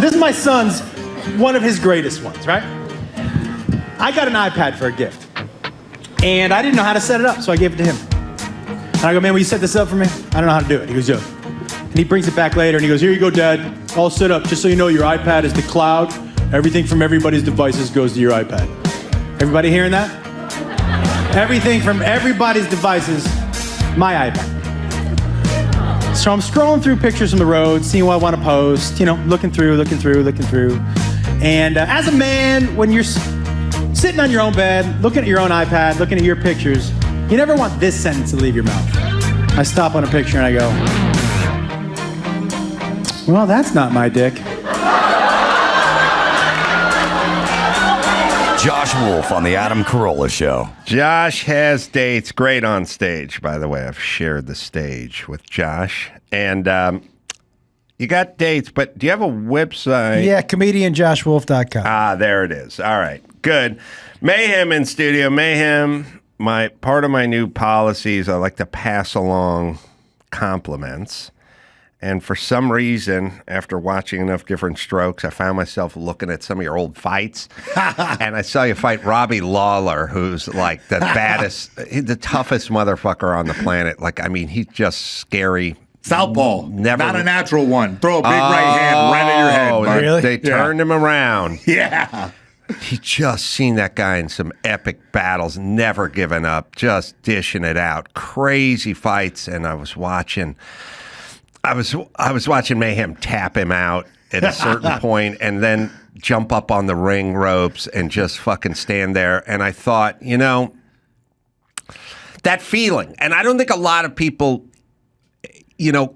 this is my son's, one of his greatest ones, right? I got an iPad for a gift. And I didn't know how to set it up, so I gave it to him. And I go, man, will you set this up for me? I don't know how to do it. He goes, yeah. And he brings it back later, and he goes, here you go, Dad. All set up. Just so you know, your iPad is the cloud. Everything from everybody's devices goes to your iPad. Everybody hearing that? Everything from everybody's devices, my iPad. So I'm scrolling through pictures from the road, seeing what I want to post, looking through. And as a man, when you're sitting on your own bed, looking at your own iPad, looking at your pictures, you never want this sentence to leave your mouth. I stop on a picture and I go, well, that's not my dick. Josh Wolf on the Adam Carolla Show. Josh has dates. Great on stage, by the way. I've shared the stage with Josh. And you got dates, but do you have a website? Yeah, comedianjoshwolf.com. Ah, there it is. All right, good. Mayhem in studio. Mayhem, part of my new policies, I like to pass along compliments. And for some reason, after watching enough Diff'rent Strokes, I found myself looking at some of your old fights. And I saw you fight Robbie Lawler, who's like the baddest, the toughest motherfucker on the planet. He's just scary. Southpaw. Not a natural one. Throw a big right hand right at your head. Really? They turned him around. Yeah. He just seen that guy in some epic battles, never giving up, just dishing it out. Crazy fights. And I was watching Mayhem tap him out at a certain point and then jump up on the ring ropes and just fucking stand there. And I thought, that feeling. And I don't think a lot of people,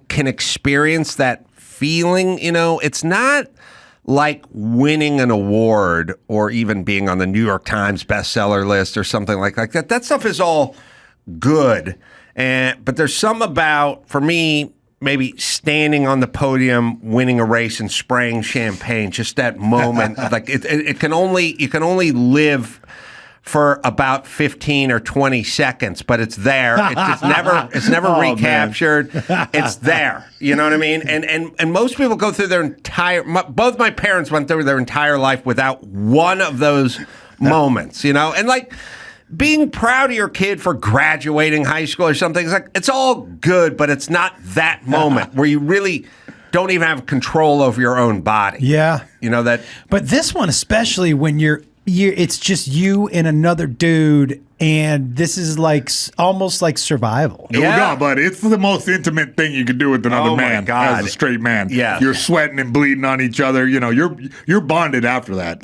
can experience that feeling. It's not like winning an award or even being on the New York Times bestseller list or something like that. That stuff is all good. But there's some about, for me, maybe standing on the podium, winning a race and spraying champagne, just that moment. You can only live for about 15 or 20 seconds, but it's there. It's never recaptured. Man. It's there. You know what I mean? And most people go through both my parents went through their entire life without one of those moments, and being proud of your kid for graduating high school or something, it's all good, but it's not that moment where you really don't even have control over your own body. Yeah. That. But this one, especially when it's just you and another dude, and this is almost like survival. Yeah, no, but it's the most intimate thing you could do with another man as a straight man. Yeah, you're sweating and bleeding on each other. You're bonded after that.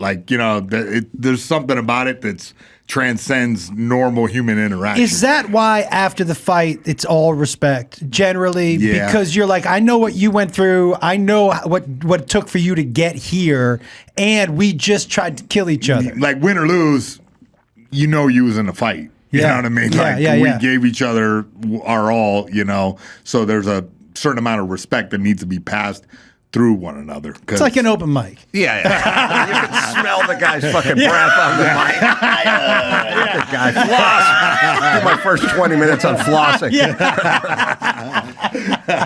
There's something about it that's transcends normal human interaction. Is that why after the fight it's all respect generally? Yeah. Because you're like, I know what you went through, I know what it took for you to get here, and we just tried to kill each other. Like win or lose, you was in a fight. You know what I mean? We gave each other our all, so there's a certain amount of respect that needs to be passed through one another. It's like an open mic. Yeah. You can smell the guy's fucking breath on the mic. Guy floss. Do my first 20 minutes on flossing.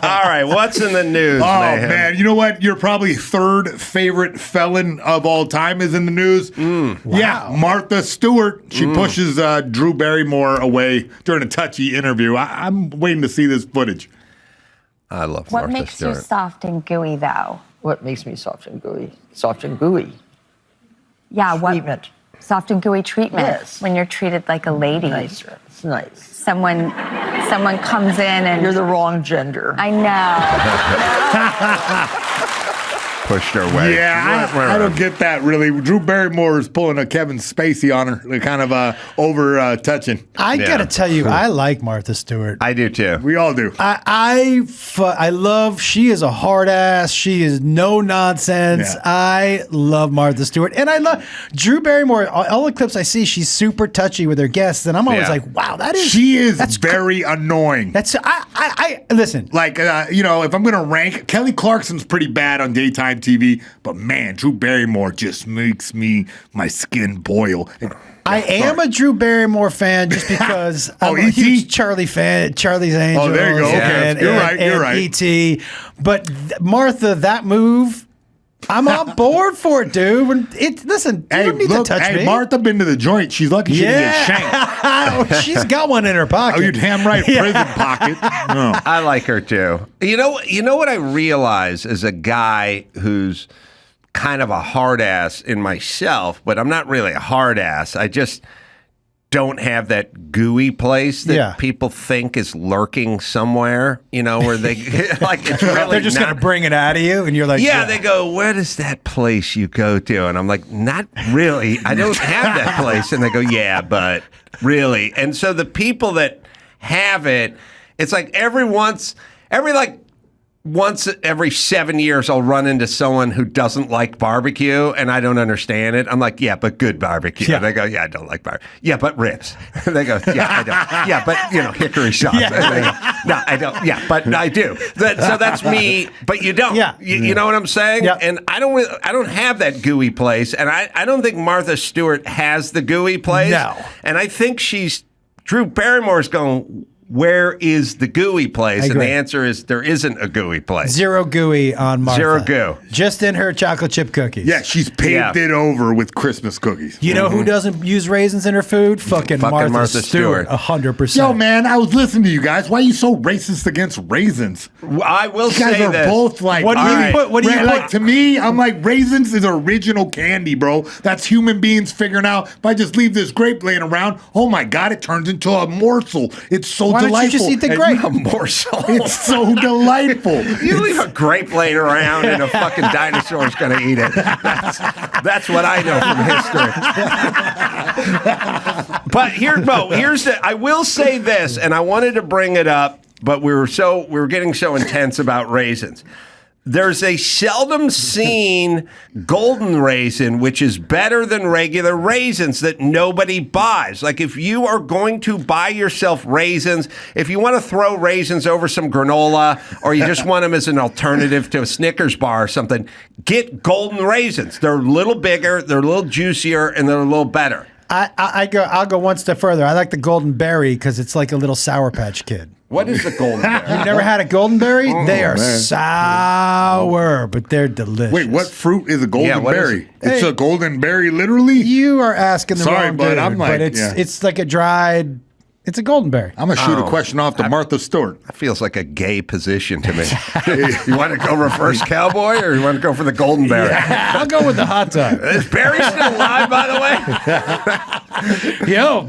All right, what's in the news, man, you know what? Your probably third favorite felon of all time is in the news. Wow. Yeah, Martha Stewart. She pushes Drew Barrymore away during a touchy interview. I'm waiting to see this footage. I love What Martha makes Stewart. you soft and gooey, though? What makes me soft and gooey? Soft and gooey. Yeah, Treatment. Soft and gooey treatment. Yes. When you're treated like a lady. Nice. It's nice. Someone comes in and You're the wrong gender. I know. Pushed her away. Yeah, I don't get that really. Drew Barrymore is pulling a Kevin Spacey on her, kind of over touching. I gotta tell you, I like Martha Stewart. I do too. We all do. I love. She is a hard ass. She is no nonsense. Yeah. I love Martha Stewart, and I love Drew Barrymore. All the clips I see, she's super touchy with her guests, and I'm always like, wow, she is very annoying. That's I listen. If I'm gonna rank, Kelly Clarkson's pretty bad on daytime TV, but man, Drew Barrymore just makes my skin boil. I am a Drew Barrymore fan just because I'm a huge Charlie fan, Charlie's Angels. Oh, there you go. Okay. You're right. E.T. But Martha, that move, I'm on board for it, dude. Listen, you don't need to touch me. Martha been to the joint. She's lucky she didn't get shanked. She's got one in her pocket. Oh, you're damn right. Prison pocket. No. I like her too. You know what I realize as a guy who's kind of a hard ass in myself, but I'm not really a hard ass. I just don't have that gooey place that people think is lurking somewhere, where they like it's really they're just gonna bring it out of you, and you're like, they go, where is that place you go to? And I'm like, not really. I don't have that place. And they go, yeah, but really. And so the people that have it, it's like once every 7 years, I'll run into someone who doesn't like barbecue, and I don't understand it. I'm like, yeah, but good barbecue. Yeah. They go, yeah, I don't like barbecue. Yeah, but ribs. They go, yeah, I don't. Yeah, but hickory sauce. Yeah. They go, no, I don't. Yeah, but I do. So that's me. But you don't. Yeah. You know what I'm saying? Yeah. And I don't have that gooey place, and I don't think Martha Stewart has the gooey place. No. And I think Drew Barrymore's going, where is the gooey place? And the answer is there isn't a gooey place. Zero gooey on Martha. Zero goo. Just in her chocolate chip cookies. Yeah, she's paved it over with Christmas cookies. You know who doesn't use raisins in her food? Fucking Martha Stewart. 100%. Yo, man, I was listening to you guys. Why are you so racist against raisins? I will You guys say are this. both like, What do you put? What do you like put? to me, I'm like, raisins is original candy, bro. That's human beings figuring out, if I just leave this grape laying around, oh my God, it turns into a morsel. It's so Why don't delightful. you just eat the And grape? A morsel. It's so delightful. You leave a grape laying around and a fucking dinosaur's going to eat it. That's what I know from history. But I will say this, and I wanted to bring it up, but we were getting so intense about raisins. There's a seldom seen golden raisin, which is better than regular raisins that nobody buys. Like if you are going to buy yourself raisins, if you want to throw raisins over some granola, or you just want them as an alternative to a Snickers bar or something, get golden raisins. They're a little bigger, they're a little juicier, and they're a little better. I'll go one step further. I like the golden berry because it's like a little Sour Patch Kid. What is the golden berry? You've never had a golden berry? They are sour, but they're delicious. Wait, what fruit is a golden what is berry? it? It's a golden berry, literally? You are asking the Sorry, wrong bud, dude, I'm like, but it's like a dried. It's a golden berry. I'm going to shoot a question off to Martha Stewart. That feels like a gay position to me. You want to go reverse cowboy, or you want to go for the golden berry? Yeah, I'll go with the hot dog. Is Barry still alive, by the way? Yo,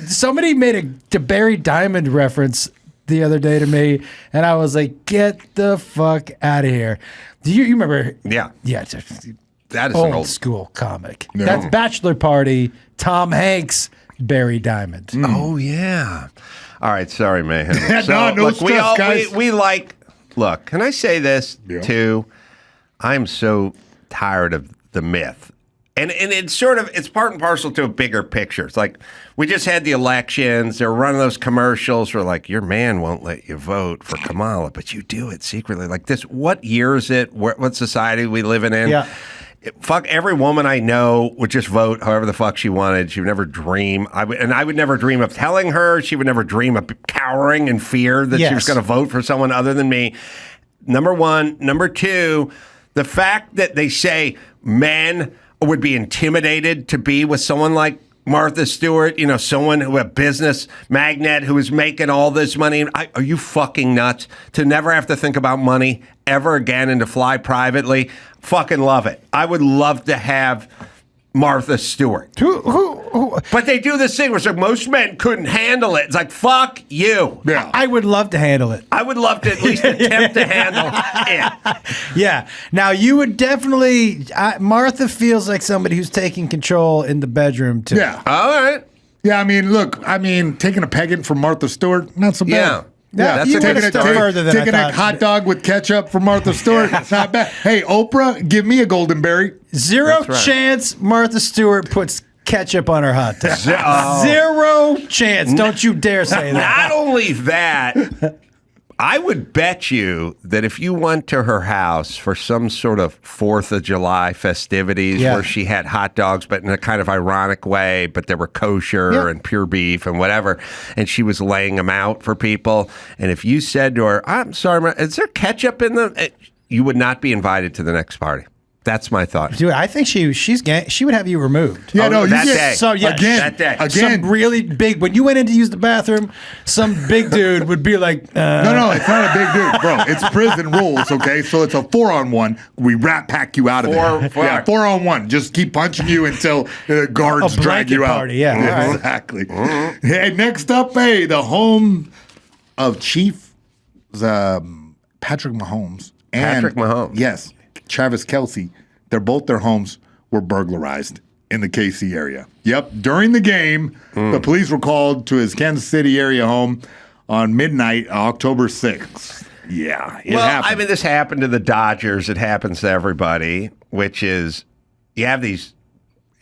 somebody made a Barry Diamond reference the other day to me, and I was like, "Get the fuck out of here!" Do you remember? Yeah. That is an old old school comic. No. That's Bachelor Party. Tom Hanks, Barry Diamond. Oh yeah. All right, sorry, Mayhem. No stress, guys. We like. Look, can I say this too? I'm so tired of the myth. And it's part and parcel to a bigger picture. It's like we just had the elections. They're running those commercials where like your man won't let you vote for Kamala, but you do it secretly. Like this, what year is it? What society we living in? Yeah. Fuck, every woman I know would just vote however the fuck she wanted. She would never dream. I would never dream of telling her. She would never dream of cowering in fear that she was going to vote for someone other than me. Number one. Number two, the fact that they say men would be intimidated to be with someone like Martha Stewart, someone a business magnate who is making all this money. Are you fucking nuts? To never have to think about money ever again and to fly privately? Fucking love it. I would love to have Martha Stewart. Who? But they do this thing where it's like most men couldn't handle it. It's like, fuck you. Yeah. I would love to handle it. I would love to at least attempt to handle it. Yeah. Now, you would definitely... Martha feels like somebody who's taking control in the bedroom, too. Yeah. All right. Yeah, taking a pegging from Martha Stewart, not so bad. Yeah. That's a good step further than taking I a thought. hot dog with ketchup from Martha Stewart, it's not bad. Hey, Oprah, give me a golden berry. Zero That's right. chance Martha Stewart puts ketchup on her hot dog. Oh. Zero chance. Don't you dare say that. Not only that, I would bet you that if you went to her house for some sort of 4th of July festivities where she had hot dogs, but in a kind of ironic way, but they were kosher and pure beef and whatever, and she was laying them out for people, and if you said to her, I'm sorry, is there ketchup in them? You would not be invited to the next party. That's my thought. Dude, I think she would have you removed. Yeah, no, you that get day. So yeah, That day. some really big. When you went in to use the bathroom, some big dude would be like, No, it's not a big dude, bro. It's prison rules, okay? So it's a 4-on-1. We rat pack you out of there. Four. Yeah, 4-on-1. Just keep punching you until the guards A drag you blanket out. party, yeah. All right. Exactly. Hey, next up, the home of Chief Patrick Mahomes. And, Patrick Mahomes. Yes, Travis Kelce. Their homes were burglarized in the KC area. Yep. During the game, the police were called to his Kansas City area home on midnight, October 6th. Yeah, it happened. I mean, this happened to the Dodgers. It happens to everybody, which is you have these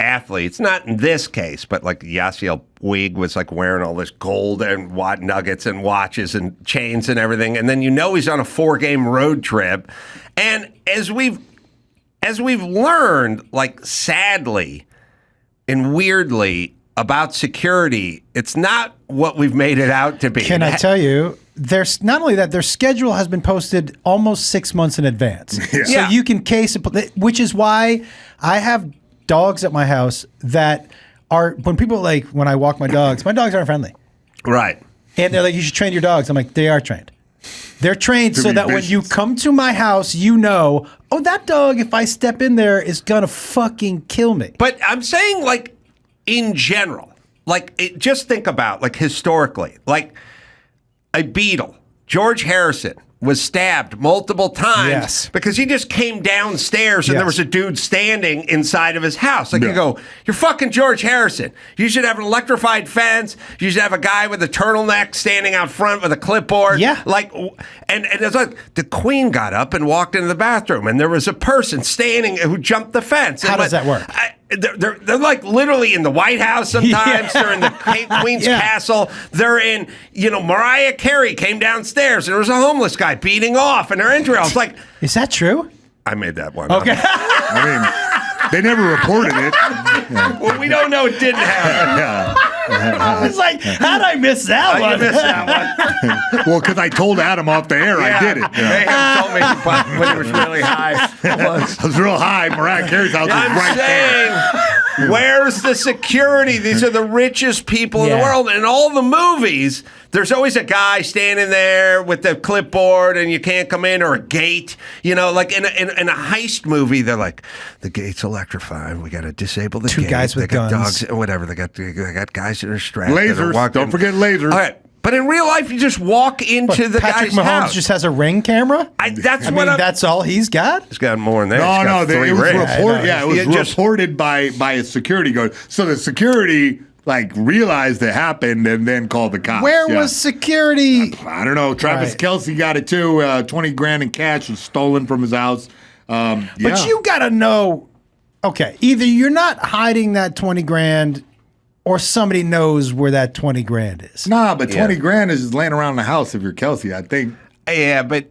athletes, not in this case, but like Yasiel Puig was like wearing all this gold and nuggets and watches and chains and everything. And then he's on a 4-game road trip. And as we've learned, like sadly and weirdly about security, it's not what we've made it out to be. Can I tell you? There's not only that, their schedule has been posted almost 6 months in advance. Yeah. So you can case it, which is why I have dogs at my house that are, when I walk my dogs aren't friendly. Right. And they're like, you should train your dogs. I'm like, they are trained. They're trained To so be that when you vicious. come to my house, that dog, if I step in there, is going to fucking kill me. But I'm saying, like, in general, like, just think about, like, historically, like, a Beatle, George Harrison, was stabbed multiple times because he just came downstairs and there was a dude standing inside of his house. Like, you go, you're fucking George Harrison. You should have an electrified fence. You should have a guy with a turtleneck standing out front with a clipboard. Yeah. Like, and it's like the Queen got up and walked into the bathroom and there was a person standing who jumped the fence. How does that work? They're like literally in the White House sometimes. Yeah. They're in the Queen's Castle. They're in, Mariah Carey came downstairs and there was a homeless guy beating off in her entry. I was like, Is that true? I made that one. Okay. I mean, they never reported it. Well, we don't know it didn't happen. I was like, how'd I miss that one? You missed that one. Well, because I told Adam off the air I did it. They haven't told me when it was really high. I was real high. Mariah Carey's house was I'm right there. saying, where's the security? These are the richest people in the world. And in all the movies, there's always a guy standing there with the clipboard and you can't come in, or a gate. Like in a heist movie, they're like, the gate's electrified. We got to disable the Two gate. guys with they got guns. dogs, whatever. They got guys that are strapped. that are Lasers. walking. Don't forget lasers. All right. But in real life, you just walk into the Patrick guy's Mahomes house. just has a Ring camera? That's all he's got? He's got more than that. No, He's got three it was rings. reported. Yeah, it was just- reported by a security guard. So the security realized it happened and then called the cops. Where was security? I don't know. Travis Right. Kelce got it too. $20,000 in cash was stolen from his house. But you got to know, okay, either you're not hiding that 20 grand or somebody knows where that 20 grand is. Nah, but 20 grand is just laying around the house if you're Kelce, I think. Yeah, but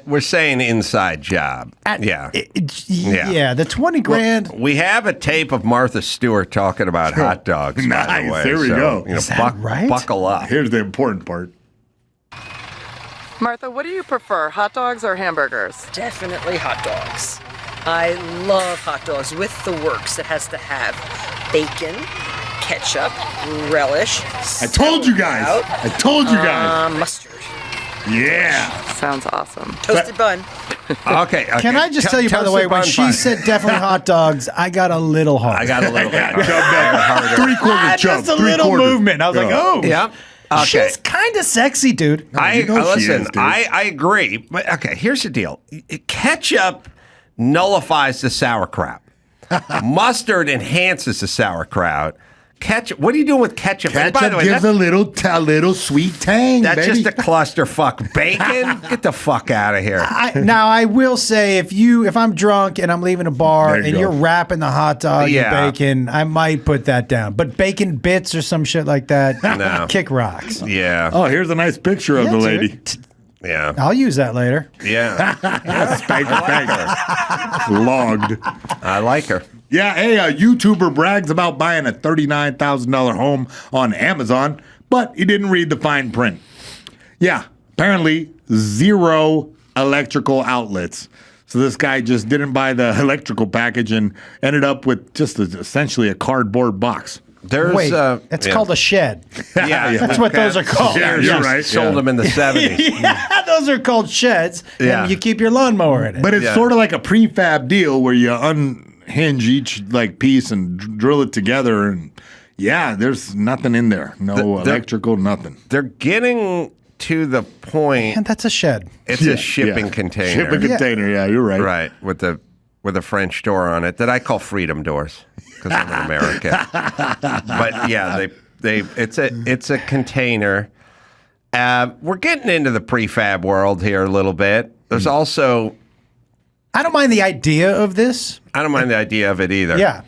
we're saying inside job. Yeah. The 20 grand. We have a tape of Martha Stewart talking about hot dogs. By the Nice. way. There we go. Is that right? Buckle up. Here's the important part. Martha, what do you prefer, hot dogs or hamburgers? Definitely hot dogs. I love hot dogs with the works. It has to have bacon, ketchup, relish. I told you guys. I told you guys. Mustard. Yeah. Sounds awesome. Toasted bun. Okay. Can I just tell you, by the way, when she said definitely hot dogs, I got a little hard. I got a little bit. Chubbed up. 3/4 chub. Just a little movement. I was like, oh. Yeah. Okay. She's kind of sexy, dude. Listen, I agree. But okay, here's the deal. Ketchup nullifies the sauerkraut. Mustard enhances the sauerkraut. Ketchup. What are you doing with ketchup? And by the way, gives a little sweet tang. that's baby. just a clusterfuck. Bacon? Get the fuck out of here. Now I will say, if I'm drunk and I'm leaving a bar There you and go. you're wrapping the hot dog Yeah. in bacon, I might put that down. But bacon bits or some shit like that, No. kick rocks. Yeah. Oh, here's a nice picture of Yeah, the dude. lady. Yeah. I'll use that later. Yeah. Spank. Logged. I like her. Yeah, hey, a YouTuber brags about buying a $39,000 home on Amazon, but he didn't read the fine print. Yeah, apparently 0 electrical outlets. So this guy just didn't buy the electrical package and ended up with just essentially a cardboard box. There's Wait, it's called a shed. yeah, That's what those are called. Yeah, you're right. Sold them in the 70s. Yeah, those are called sheds. Yeah. And you keep your lawnmower in it. But it's sort of like a prefab deal where you unhinge each like piece and drill it together, and there's nothing in there. No electrical, nothing. They're getting to the point. And that's a shed. It's a shipping container. Shipping container, you're right. Right, with a French door on it that I call freedom doors because I'm an American. But yeah, it's a container. We're getting into the prefab world here a little bit. There's also I don't mind the idea of this. I don't mind the idea of it either. Yeah.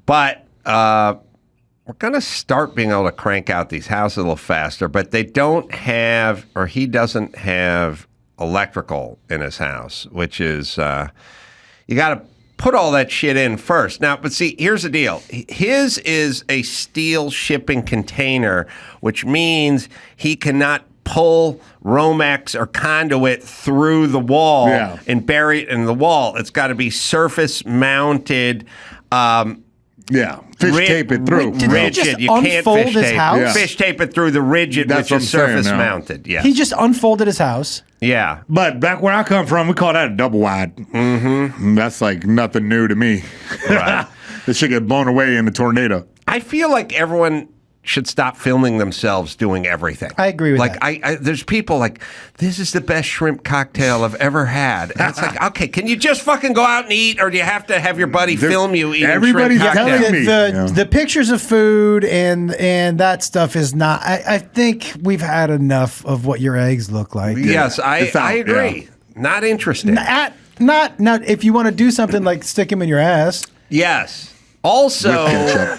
But we're going to start being able to crank out these houses a little faster, but they don't have, or he doesn't have electrical in his house, which is, you got to put all that shit in first. Now, but see, here's the deal. His is a steel shipping container, which means he cannot pull Romex or conduit through the wall and bury it in the wall. It's got to be surface mounted. Fish tape it through. Rigid. You can't fish tape. House? Fish tape it through the rigid, That's which is what I'm saying surface now. mounted. Yeah. He just unfolded his house. Yeah. But back where I come from, we call that a double wide. Mm-hmm. That's like nothing new to me. Right. This should get blown away in a tornado. I feel like everyone should stop filming themselves doing everything. I agree with that. I there's people like, this is the best shrimp cocktail I've ever had. And it's like, okay, can you just fucking go out and eat, or do you have to have your buddy film you eating everybody's shrimp cocktail? telling me. The pictures of food and that stuff is not. I think we've had enough of what your eggs look like. Yes, It's out, I agree. Not interested. Not if you want to do something like stick him in your ass. Yes. Also,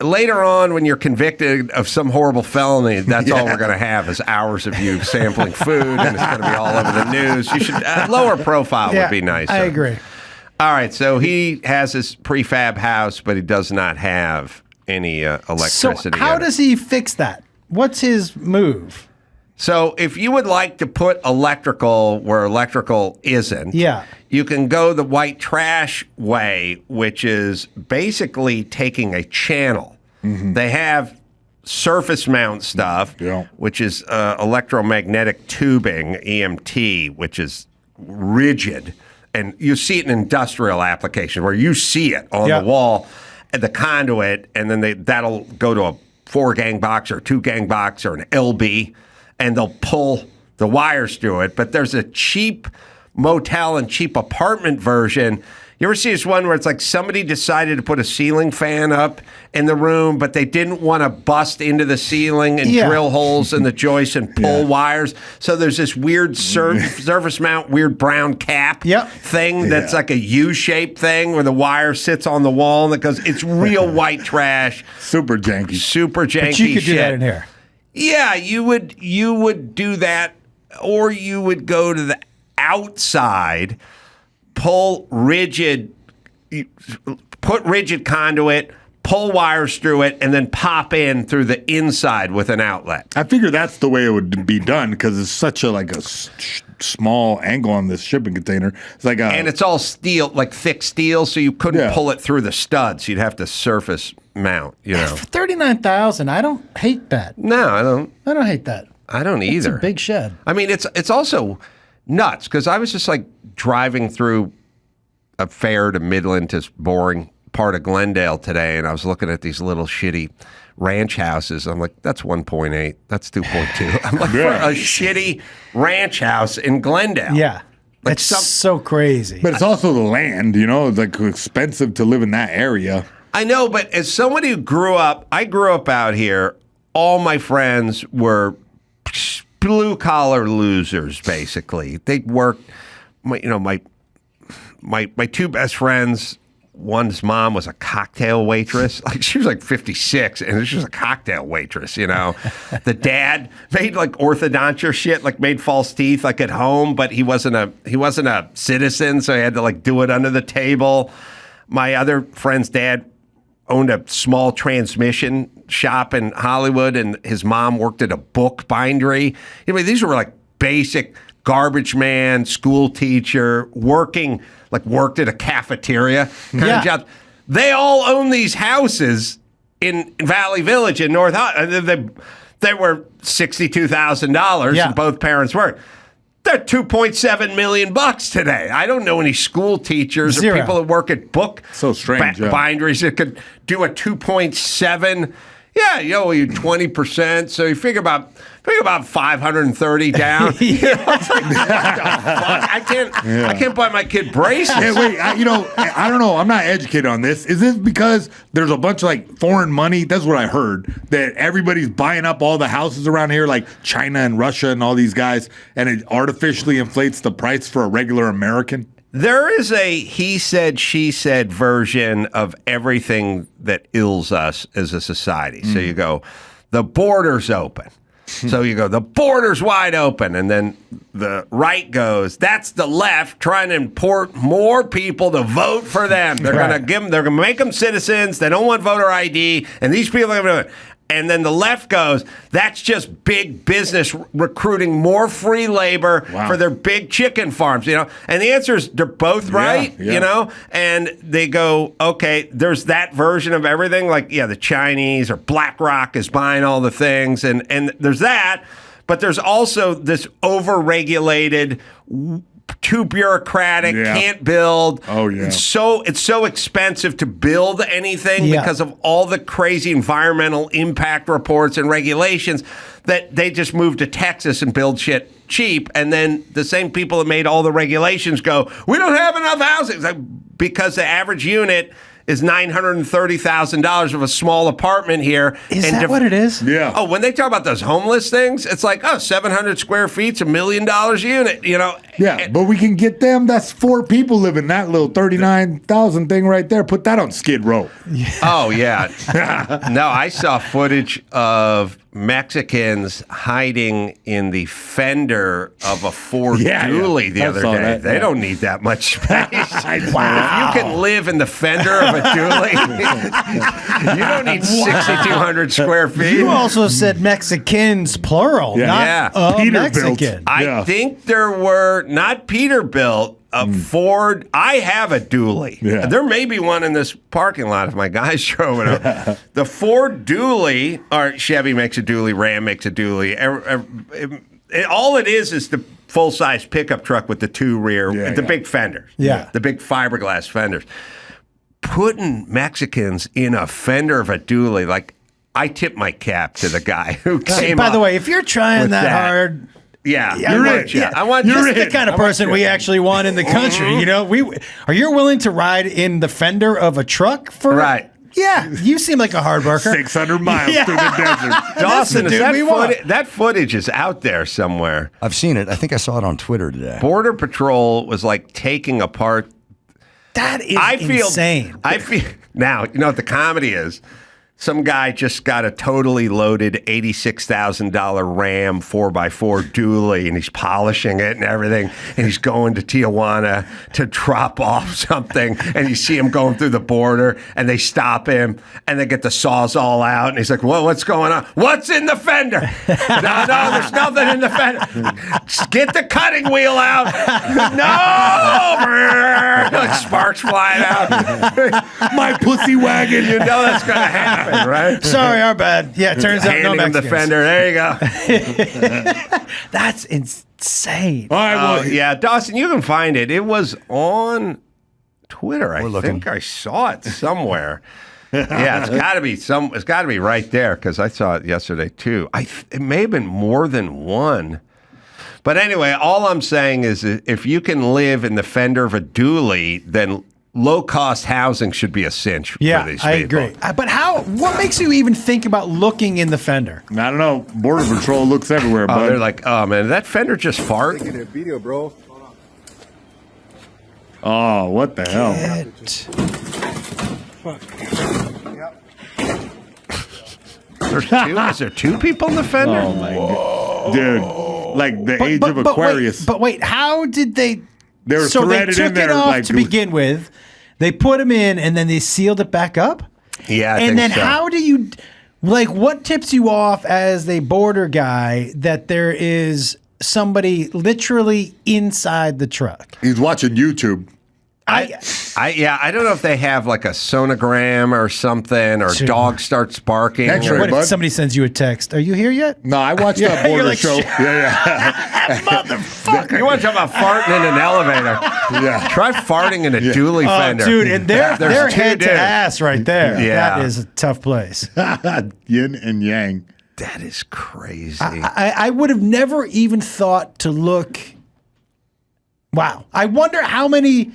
later on, when you're convicted of some horrible felony, that's all we're going to have is hours of you sampling food, and it's going to be all over the news. You should lower profile would be nice. I agree. All right, so he has his prefab house, but he does not have any So electricity. how in it. does he fix that? What's his move? So if you would like to put electrical where electrical isn't, you can go the white trash way, which is basically taking a channel. Mm-hmm. They have surface mount stuff, which is electromagnetic tubing, EMT, which is rigid. And you see it in industrial applications where you see it on the wall, the conduit, and then that'll go to a 4-gang box or a 2-gang box or an LB, and they'll pull the wires through it. But there's a cheap motel and cheap apartment version. You ever see this one where it's like somebody decided to put a ceiling fan up in the room, but they didn't want to bust into the ceiling and drill holes in the joists and pull wires? So there's this weird surface mount, weird brown cap thing that's like a U-shaped thing where the wire sits on the wall and it goes, it's real white trash. Super janky. Super janky But you could shit. do that in here. Yeah, you would do that, or you would go to the outside, pull rigid, put rigid conduit, pull wires through it, and then pop in through the inside with an outlet. I figure that's the way it would be done because it's such a small angle on this shipping container. It's like and it's all steel, like thick steel, so you couldn't pull it through the studs. You'd have to surface mount. You know, for $39,000, I don't hate that. No, I don't. I don't hate that. I don't either. It's a big shed. I mean, it's also nuts because I was just like driving through a fair to Midland to boring part of Glendale today, and I was looking at these little shitty ranch houses. I'm like, that's 1.8. That's 2.2. I'm like, for a shitty ranch house in Glendale. Yeah. Like it's so crazy. But it's also the land, it's like expensive to live in that area. I know, but as somebody who I grew up out here, all my friends were blue-collar losers, basically. They worked, my two best friends, one's mom was a cocktail waitress. Like, she was like 56, and she was a cocktail waitress, The dad made like orthodontia shit, like made false teeth like at home, but he wasn't a citizen, so he had to like do it under the table. My other friend's dad owned a small transmission shop in Hollywood, and his mom worked at a book bindery. These were like basic garbage man, school teacher, worked at a cafeteria kind of job. They all own these houses in Valley Village in North Hollywood. They were $62,000 and both parents worked. They're $2.7 million today. I don't know any school teachers or people that work at book binderies that could do a 2.7. Yeah, you owe you 20%. So you figure about 530 down. It's like, what the fuck? I can't buy my kid braces. Hey, wait, I don't know. I'm not educated on this. Is this because there's a bunch of like foreign money? That's what I heard. That everybody's buying up all the houses around here, like China and Russia and all these guys, and it artificially inflates the price for a regular American? There is a he said, she said version of everything that ills us as a society. So you go, the border's open. So you go, the border's wide open. And then the right goes, that's the left trying to import more people to vote for them. They're going to make them citizens. They don't want voter ID. And these people are going to do it. And then the left goes, that's just big business recruiting more free labor for their big chicken farms, And the answer is they're both right, And they go, okay, there's that version of everything. Like, the Chinese or BlackRock is buying all the things. And there's that. But there's also this over-regulated, too bureaucratic, can't build. Oh, yeah. It's so expensive to build anything because of all the crazy environmental impact reports and regulations that they just move to Texas and build shit cheap. And then the same people that made all the regulations go, we don't have enough housing because the average unit is $930,000 of a small apartment here. Is that what it is? Yeah. Oh, when they talk about those homeless things, it's like, 700 square feet's $1 million a unit, Yeah, but we can get them. That's 4 people living that little 39,000 thing right there. Put that on Skid Row. Oh, yeah. No, I saw footage of Mexicans hiding in the fender of a Ford Dually the other day. They don't need that much space. Wow. If you can live in the fender of a Dually, you don't need 6,200 square feet. You also said Mexicans, plural, not Mexican. I think there were, not Peterbilt, a Ford. I have a Dually. Yeah. There may be one in this parking lot if my guys drove it up. The Ford Dually, or Chevy makes a Dually, Ram makes a Dually. All it is the full-size pickup truck with the 2 rear, the big fenders. Yeah. The big fiberglass fenders. Putting Mexicans in a fender of a Dually, like, I tip my cap to the guy who came By up the way, if you're trying that hard... Yeah, you're rich. I want this is the kind of person we actually want in the country. Are you willing to ride in the fender of a truck for? Right. Yeah, you seem like a hard worker. 600 miles through the desert. Dawson, that footage is out there somewhere. I've seen it. I think I saw it on Twitter today. Border Patrol was like taking apart. That is insane. I feel now. You know what the comedy is? Some guy just got a totally loaded $86,000 Ram 4x4 Dually, and he's polishing it and everything, and he's going to Tijuana to drop off something, and you see him going through the border, and they stop him, and they get the Sawzall out, and he's like, well, what's going on? What's in the fender? No, there's nothing in the fender. Just get the cutting wheel out. No! Like sparks flying out. My pussy wagon. You know that's going to happen. Right? Sorry, our bad. Yeah, it turns out no Mexicans. The fender. There you go. That's insane. All right, well, yeah, Dawson, you can find it. It was on Twitter. I think I saw it somewhere. Yeah, it's got to be It's got to be right there because I saw it yesterday too. It may have been more than one. But anyway, all I'm saying is if you can live in the fender of a Dually, then low-cost housing should be a cinch for these people. I agree. But what makes you even think about looking in the fender? I don't know. Border Patrol looks everywhere, bud. They're like, oh, man, did that fender just fart? Taking a video, bro. Oh, what the hell? Is there 2 people in the fender? Oh, my God. Dude, like the age of Aquarius. Wait, how did they... They were so they threaded took in there it off like to begin with. They put them in, and then they sealed it back up. Yeah, I and think then so. How do you, what tips you off as a border guy that there is somebody literally inside the truck. He's watching YouTube. I don't know if they have like a sonogram or something, or Sure. dog starts barking. X-ray, or- What if bud. somebody sends you a text? Are you here yet? No, I watched that you're border like, show. "Shit." Yeah, Motherfucker. You want to talk about farting in an elevator? yeah. Try farting in a dually Oh, fender. dude, and they're There's two head to dudes. ass right there. Yeah. That is a tough place. Yin and yang. That is crazy. I would have never even thought to look. Wow. I wonder how many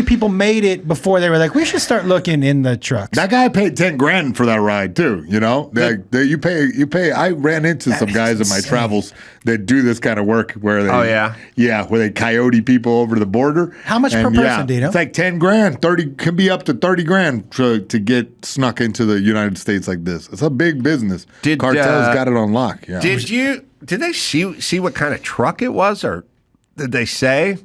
people made it before they were like, we should start looking in the trucks. That guy paid $10,000 for that ride too. You know, you pay. I ran into some guys in my travels that do this kind of work where they, Oh, yeah? where they coyote people over the border. How much per person, do you know? It's like $10,000. 30 can be up to $30,000 to get snuck into the United States like this. It's a big business. Did, Cartels got it on lock. Yeah. Did they see what kind of truck it was, or did they say?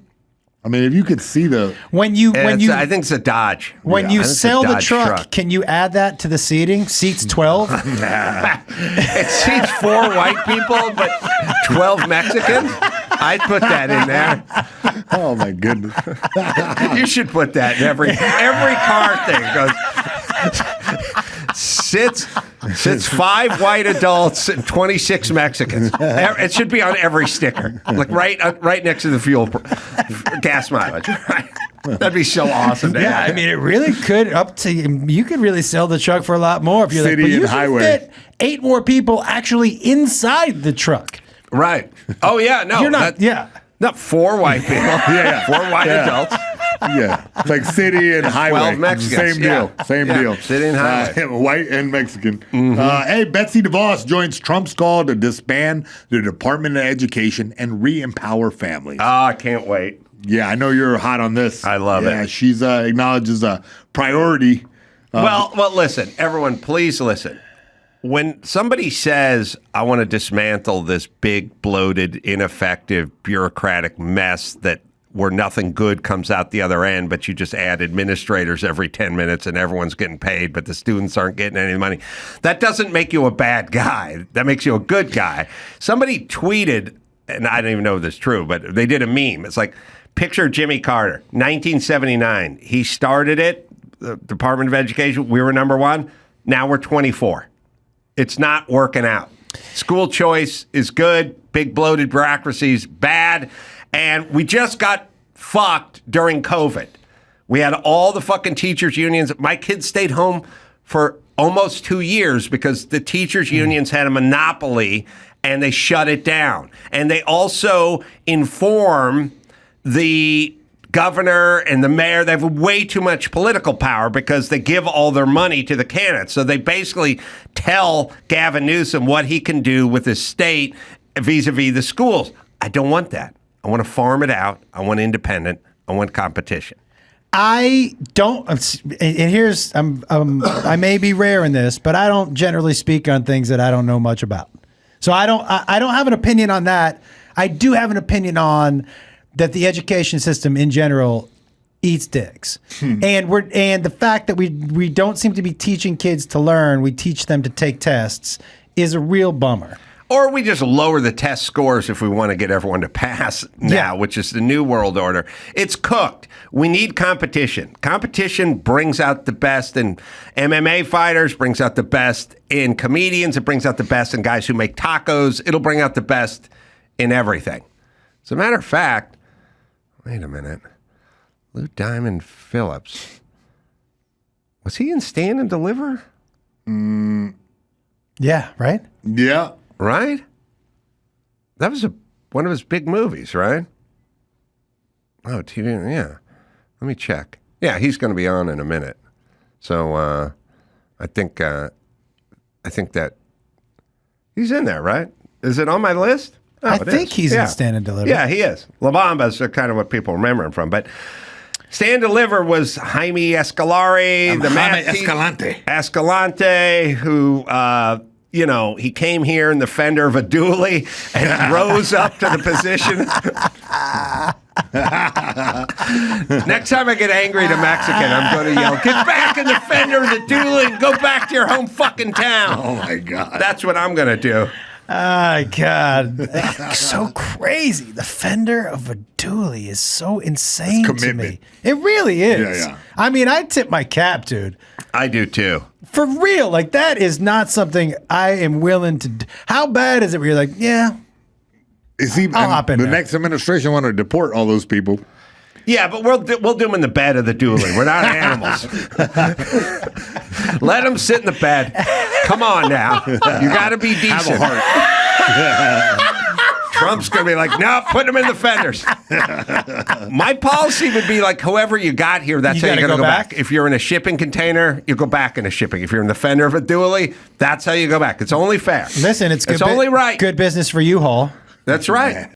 I mean, if you could see the I think it's a Dodge. when Yeah, you I think it's a sell the Dodge truck, can you add that to the seating? Seats 12? It seats 4 white people, but 12 Mexicans. I'd put that in there. oh my goodness. You should put that in every car thing. Goes sits 5 white adults and 26 Mexicans. It should be on every sticker, like right next to the fuel gas mileage. Right? That'd be so awesome. To Yeah, have. I mean, it really could you could really sell the truck for a lot more if you're City like, but and you highway. can fit 8 more people actually inside the truck. Right. Oh yeah. No. You're not, Not 4 white people. Yeah. 4 white adults. Yeah, it's like city and highway. 12 Mexicans. Same deal. Yeah. Same Yeah. deal. City and highway. White and Mexican. Mm-hmm. Hey, Betsy DeVos joins Trump's call to disband the Department of Education and re-empower families. Oh, I can't wait. Yeah, I know you're hot on this. I love it. Yeah, she's acknowledges a priority. Well, listen, everyone, please listen. When somebody says, I want to dismantle this big, bloated, ineffective, bureaucratic mess where nothing good comes out the other end, but you just add administrators every 10 minutes and everyone's getting paid, but the students aren't getting any money. That doesn't make you a bad guy. That makes you a good guy. Somebody tweeted, and I don't even know if this is true, but they did a meme. It's like, picture Jimmy Carter, 1979. He started it, the Department of Education. We were number 1. Now we're 24. It's not working out. School choice is good. Big bloated bureaucracies, bad. And we just got fucked during COVID. We had all the fucking teachers' unions. My kids stayed home for almost 2 years because the teachers' unions had a monopoly and they shut it down. And they also inform the governor and the mayor. They have way too much political power because they give all their money to the candidates. So they basically tell Gavin Newsom what he can do with his state vis-a-vis the schools. I don't want that. I want to farm it out. I want independent. I want competition. I don't, and here's, I may be rare in this, but I don't generally speak on things that I don't know much about. So I don't have an opinion on that. I do have an opinion on that the education system in general eats dicks. And the fact that we don't seem to be teaching kids to learn, we teach them to take tests, is a real bummer. Or we just lower the test scores if we want to get everyone to pass now, which is the new world order. It's cooked. We need competition. Competition brings out the best in MMA fighters, brings out the best in comedians, it brings out the best in guys who make tacos. It'll bring out the best in everything. As a matter of fact, wait a minute. Lou Diamond Phillips. Was he in Stand and Deliver? Yeah, right? Yeah. Right? That was one of his big movies, right? Oh, TV, yeah. Let me check. Yeah, he's going to be on in a minute. So I think that he's in there, right? Is it on my list? Oh, I it think is. he's Yeah. in Stand and Deliver. Yeah, he is. La Bamba's kind of what people remember him from. But Stand and Deliver was Jaime Escalari, the Jaime math Escalante. Escalante, who, he came here in the fender of a dually and rose up to the position. Next time I get angry at a Mexican, I'm going to yell, get back in the fender of the dually and go back to your home fucking town. Oh my God. That's what I'm going to do. Oh, God. So crazy. The fender of a dually is so insane to me. commitment. It really is. Yeah, yeah. I mean, I tip my cap, dude. I do too. For real. Like, that is not something I am willing to do. How bad is it where you're like, yeah, Is he, I'll hop in the there. next administration want to deport all those people. Yeah, but we'll do them in the bed of the dually. We're not animals. Let them sit in the bed. Come on now. You got to be Have decent. a heart. Trump's going to be like, no, put them in the fenders. My policy would be like, whoever you got here, that's You how you're gotta going to go go back? back. If you're in a shipping container, you go back in a shipping. If you're in the fender of a dually, that's how you go back. It's only fair. listen, it's good. It's only right. Good business for U-Haul. That's right.